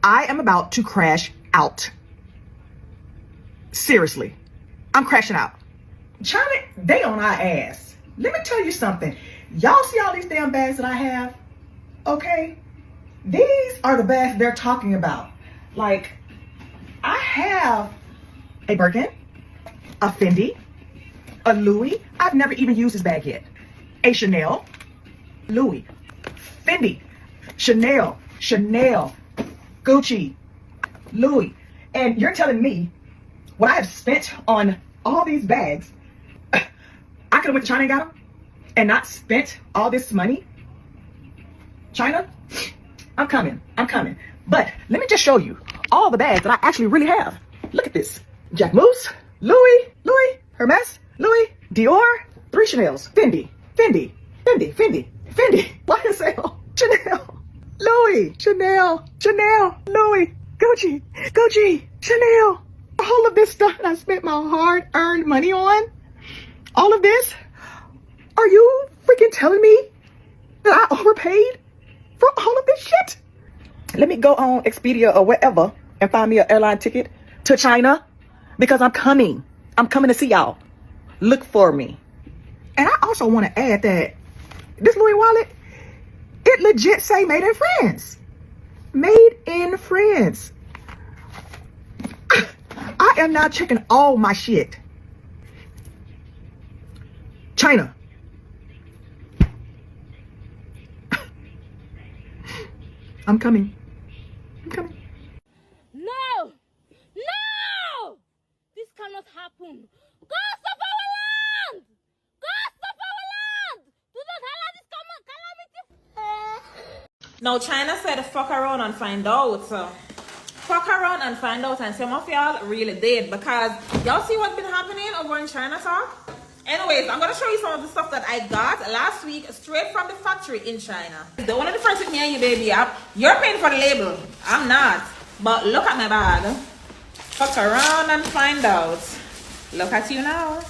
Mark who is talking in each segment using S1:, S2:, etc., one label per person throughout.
S1: I am about to crash out. Seriously, I'm crashing out. China, they on our ass. Let me tell you something. Y'all see all these damn bags that I have? Okay? These are the bags they're talking about. Like, I have a Birkin, a Fendi, a Louis. I've never even used this bag yet. A Chanel, Louis, Fendi, Chanel, Gucci, Louis. And you're telling me what I have spent on all these bags, I could have went to China and got them and not spent all this money? China, I'm coming. But let me just show you all the bags that I actually really have. Look at this. Jack Moose, Louis, Hermès, Louis, Dior, 3 Chanels, Fendi, YSL, Chanel, Louis, Chanel, Louis, Gucci, Chanel. All of this stuff that I spent my hard-earned money on, all of this, are you freaking telling me that I overpaid for all of this shit? Let me go on Expedia or wherever and find me an airline ticket to China, because I'm coming to see y'all. Look for me. And I also want to add that this Louis wallet, it legit say made in France. Made in France. I am now checking all my shit. China. I'm coming.
S2: No! This cannot happen. God stop our land! God stop our land! Do not allow this calamity.
S3: Now China said fuck around and find out. So fuck around and find out, and some of y'all really did, because y'all see what's been happening over in China talk. Anyways, I'm gonna show you some of the stuff that I got last week straight from the factory in China. The one of the first with me and you, baby, up. You're paying for the label. I'm not. But look at my bag. Fuck around and find out. Look at you now.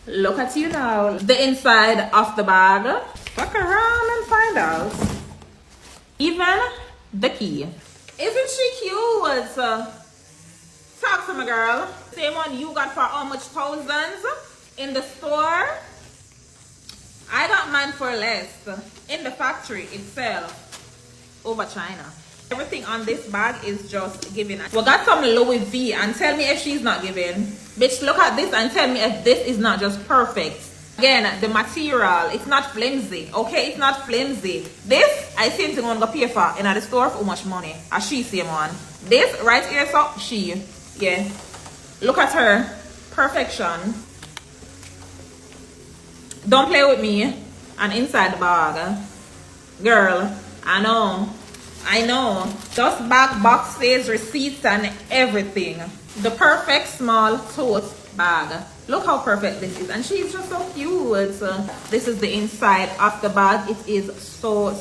S3: Look at you now. The inside of the bag. Fuck around and find out. Even the key. Isn't she cute? Talk to me, girl. Same one you got for how much thousands in the store? I got mine for less in the factory itself over China. Everything on this bag is just giving. We got some Louis V, and tell me if she's not giving. Bitch, look at this and tell me if this is not just perfect. Again, the material, it's not flimsy, okay? It's not flimsy. This, I seem to want to pay for in the store for how much money. As she same one. This right here, so she, yeah. Look at her, perfection. Don't play with me. And inside the bag, girl, I know. Just back boxes, receipts, and everything. The perfect small tote bag. Look how perfect this is, and she's just so cute. This is the inside of the bag. It is so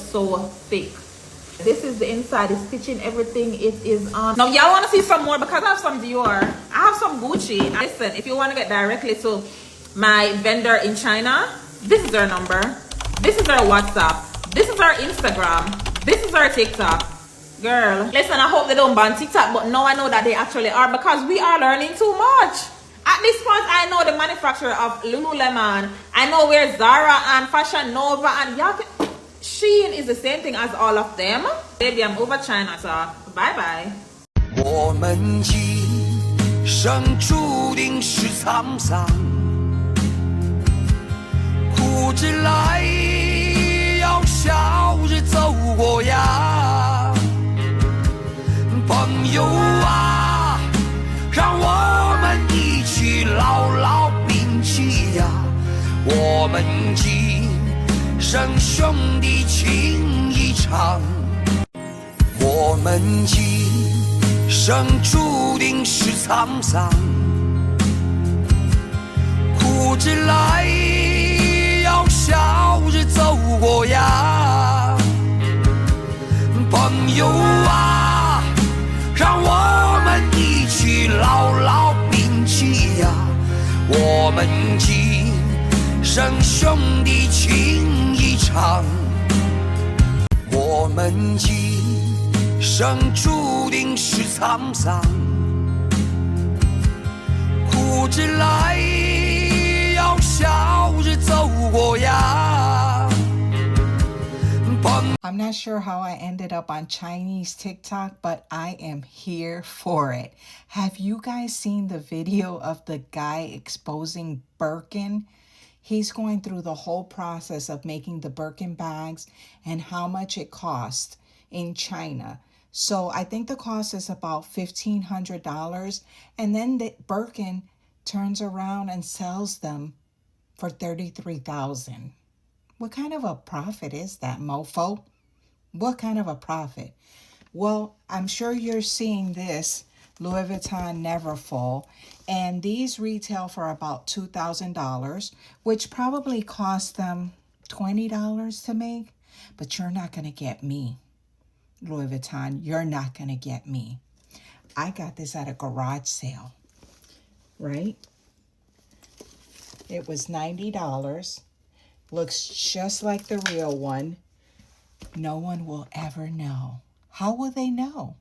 S3: thick. This is the inside. It's stitching everything. It is on. Now y'all want to see some more, because I have some Dior, I have some Gucci. Listen, if you want to get directly to my vendor in China, this is their number, this is their WhatsApp, this is our Instagram, this is our TikTok. Girl, listen, I hope they don't ban TikTok, but now I know that they actually are, because we are learning too much. At this point, I know the manufacturer of Lululemon. I know where Zara and Fashion Nova and Shein is the same thing as all of them. Baby, I'm over China, so bye-bye.
S4: 我们今生注定是沧桑，苦之来要笑着走过呀，朋友啊，让我们一起牢牢铭记呀，我们今生兄弟情一场，我们今生注定是沧桑，苦之来要笑着走过呀，朋友啊，让我们一起牢牢铭记呀，我们今生兄弟情一场，我们今生注定是沧桑，苦之来要笑着走过呀。
S1: I'm not sure how I ended up on Chinese TikTok, but I am here for it. Have you guys seen the video of the guy exposing Birkin? He's going through the whole process of making the Birkin bags and how much it cost in China. So I think the cost is about $1,500. And then the Birkin turns around and sells them for $33,000. What kind of a profit is that, mofo? What kind of a profit? Well, I'm sure you're seeing this Louis Vuitton Neverfull, and these retail for about $2,000, which probably cost them $20 to make, but you're not going to get me. Louis Vuitton, you're not going to get me. I got this at a garage sale, right? It was $90. Looks just like the real one. No one will ever know. How will they know?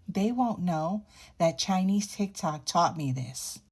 S1: They won't know that Chinese TikTok taught me this.